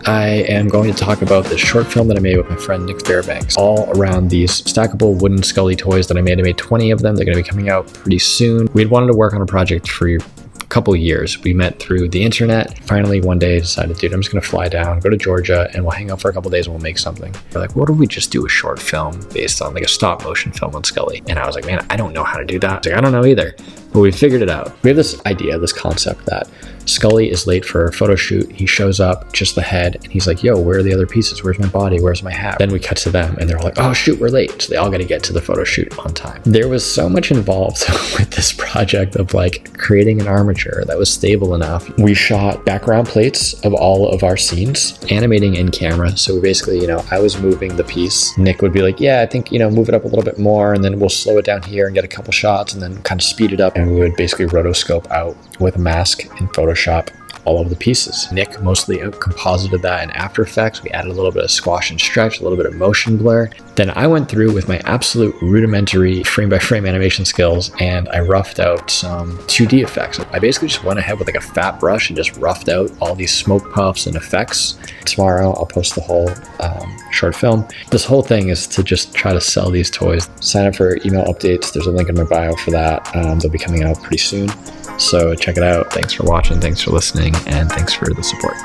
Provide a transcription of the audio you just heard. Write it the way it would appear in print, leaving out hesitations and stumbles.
I am going to talk about this short film that I made with my friend Nick Fairbanks, all around these stackable wooden Skully toys that I made. I made 20 of them. They're going to be coming out pretty soon. We'd wanted to work on a project for a couple years. We met through the internet. Finally, one day I decided, dude, I'm just going to fly down, go to Georgia, and we'll hang out for a couple days and we'll make something. We're like, what if we just do a short film based on like a stop motion film on Skully? And I was like, man, I don't know how to do that. I was like, I don't know either. But we figured it out. We have this idea, this concept that Skully is late for a photo shoot. He shows up, just the head, and he's like, yo, where are the other pieces? Where's my body? Where's my hat? Then we cut to them and they're like, oh shoot, we're late. So they all got to get to the photo shoot on time. There was so much involved with this project of like creating an armature that was stable enough. We shot background plates of all of our scenes, animating in camera. So we basically, I was moving the piece. Nick would be like, yeah, I think, move it up a little bit more, and then we'll slow it down here and get a couple shots and then kind of speed it up. And we would basically rotoscope out with a mask in Photoshop all of the pieces. Nick mostly composited that in After Effects. We added a little bit of squash and stretch, a little bit of motion blur. Then I went through with my absolute rudimentary frame-by-frame animation skills and I roughed out some 2D effects. I basically just went ahead with like a fat brush and just roughed out all these smoke puffs and effects. Tomorrow I'll post the whole short film. This whole thing is to just try to sell these toys. Sign up for email updates. There's a link in my bio for that. They'll be coming out pretty soon. So check it out. Thanks for watching. Thanks for listening. And thanks for the support.